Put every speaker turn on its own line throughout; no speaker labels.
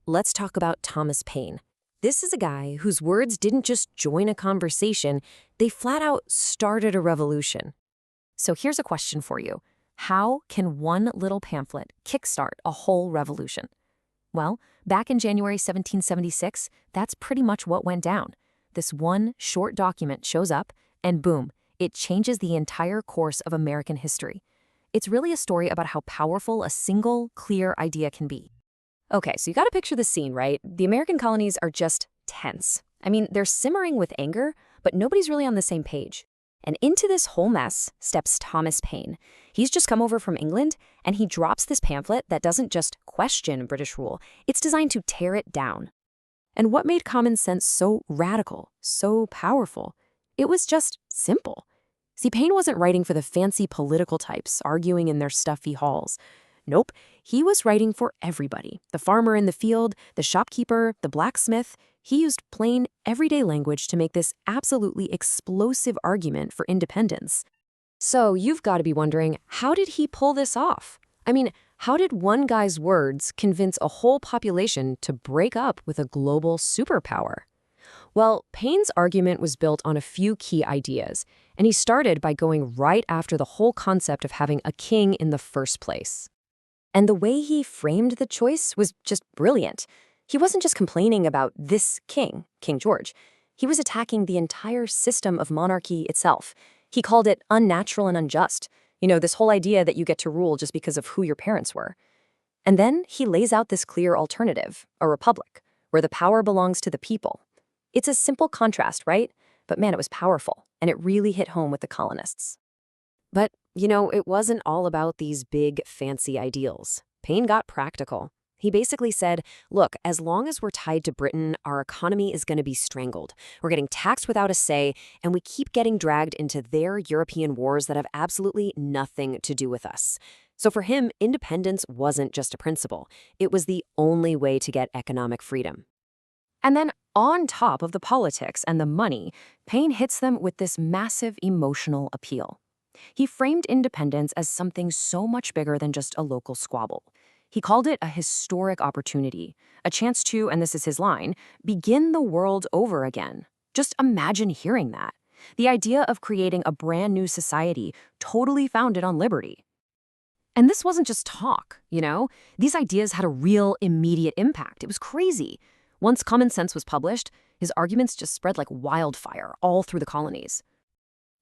let's talk about Thomas Paine. This is a guy whose words didn't just join a conversation, they flat out started a revolution. So here's a question for you. How can one little pamphlet kickstart a whole revolution? Well, back in January 1776, that's pretty much what went down. This one short document shows up, and boom, it changes the entire course of American history. It's really a story about how powerful a single, clear idea can be. Okay, so you gotta picture the scene, right? The American colonies are just tense. I mean, they're simmering with anger, but nobody's really on the same page. And into this whole mess steps Thomas Paine. He's just come over from England, and he drops this pamphlet that doesn't just question British rule, it's designed to tear it down. And what made common sense so radical, so powerful? It was just simple. See, Paine wasn't writing for the fancy political types arguing in their stuffy halls. Nope, he was writing for everybody. The farmer in the field, the shopkeeper, the blacksmith. He used plain, everyday language to make this absolutely explosive argument for independence. So you've got to be wondering, how did he pull this off? I mean, how did one guy's words convince a whole population to break up with a global superpower? Well, Paine's argument was built on a few key ideas, and he started by going right after the whole concept of having a king in the first place. And the way he framed the choice was just brilliant. He wasn't just complaining about this king, King George. He was attacking the entire system of monarchy itself. He called it unnatural and unjust. You know, this whole idea that you get to rule just because of who your parents were. And then he lays out this clear alternative, a republic, where the power belongs to the people. It's a simple contrast, right? But man, it was powerful, and it really hit home with the colonists. But, you know, it wasn't all about these big, fancy ideals. Paine got practical. He basically said, look, as long as we're tied to Britain, our economy is going to be strangled. We're getting taxed without a say, and we keep getting dragged into their European wars that have absolutely nothing to do with us. So for him, independence wasn't just a principle. It was the only way to get economic freedom. And then on top of the politics and the money, Paine hits them with this massive emotional appeal. He framed independence as something so much bigger than just a local squabble. He called it a historic opportunity, a chance to, and this is his line, begin the world over again. Just imagine hearing that. The idea of creating a brand new society totally founded on liberty. And this wasn't just talk, you know? These ideas had a real immediate impact. It was crazy. Once Common Sense was published, his arguments just spread like wildfire all through the colonies.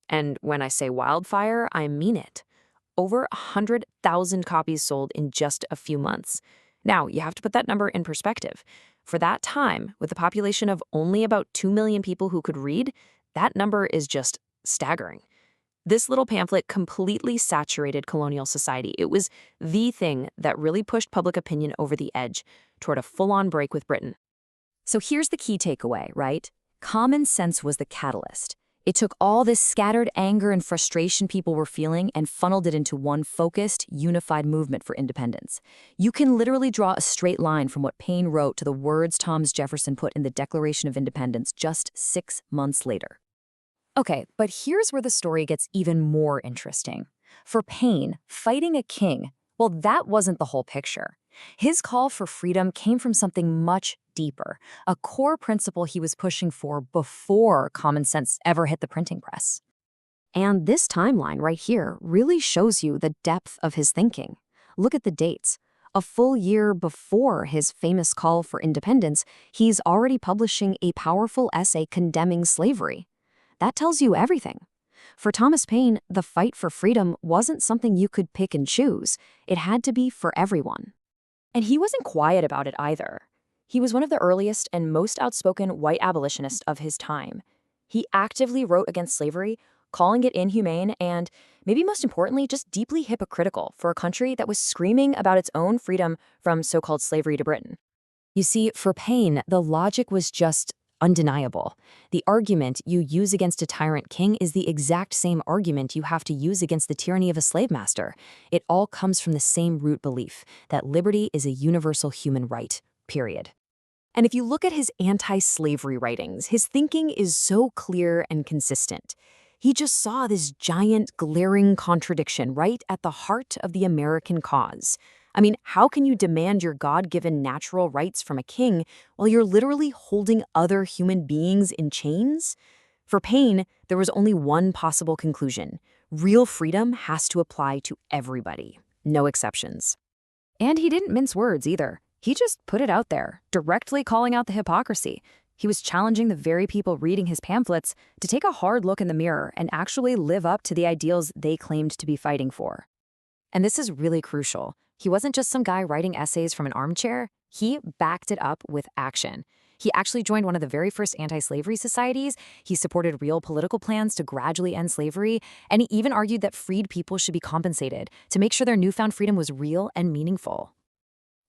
And when I say wildfire, I mean it. Over 100,000 copies sold in just a few months. Now, you have to put that number in perspective. For that time, with a population of only about 2 million people who could read, that number is just staggering. This little pamphlet completely saturated colonial society. It was the thing that really pushed public opinion over the edge toward a full-on break with Britain. So here's the key takeaway, right? Common sense was the catalyst. It took all this scattered anger and frustration people were feeling and funneled it into one focused, unified movement for independence. You can literally draw a straight line from what Paine wrote to the words Thomas Jefferson put in the Declaration of Independence just 6 months later. Okay, but here's where the story gets even more interesting. For Paine, fighting a king, well, that wasn't the whole picture. His call for freedom came from something much deeper, a core principle he was pushing for before common sense ever hit the printing press. And this timeline right here really shows you the depth of his thinking. Look at the dates. A full year before his famous call for independence, he's already publishing a powerful essay condemning slavery. That tells you everything. For Thomas Paine, the fight for freedom wasn't something you could pick and choose. It had to be for everyone. And he wasn't quiet about it either. He was one of the earliest and most outspoken white abolitionists of his time. He actively wrote against slavery, calling it inhumane and, maybe most importantly, just deeply hypocritical for a country that was screaming about its own freedom from so-called slavery to Britain. You see, for Paine, the logic was just undeniable. The argument you use against a tyrant king is the exact same argument you have to use against the tyranny of a slave master. It all comes from the same root belief, that liberty is a universal human right, period. And if you look at his anti-slavery writings, his thinking is so clear and consistent. He just saw this giant, glaring contradiction right at the heart of the American cause. I mean, how can you demand your God-given natural rights from a king while you're literally holding other human beings in chains? For Paine, there was only one possible conclusion. Real freedom has to apply to everybody, no exceptions. And he didn't mince words either. He just put it out there, directly calling out the hypocrisy. He was challenging the very people reading his pamphlets to take a hard look in the mirror and actually live up to the ideals they claimed to be fighting for. And this is really crucial. He wasn't just some guy writing essays from an armchair. He backed it up with action. He actually joined one of the very first anti-slavery societies. He supported real political plans to gradually end slavery, and he even argued that freed people should be compensated to make sure their newfound freedom was real and meaningful.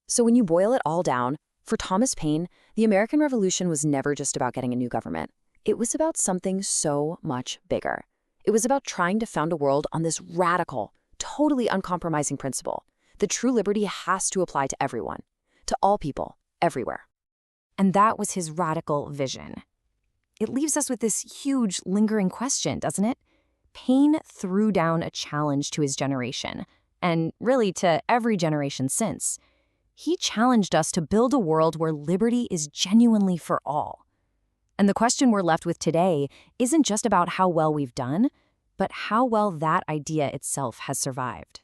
So when you boil it all down, for Thomas Paine, the American Revolution was never just about getting a new government. It was about something so much bigger. It was about trying to found a world on this radical, totally uncompromising principle. The true liberty has to apply to everyone, to all people, everywhere. And that was his radical vision. It leaves us with this huge, lingering question, doesn't it? Paine threw down a challenge to his generation, and really to every generation since. He challenged us to build a world where liberty is genuinely for all. And the question we're left with today isn't just about how well we've done, but how well that idea itself has survived.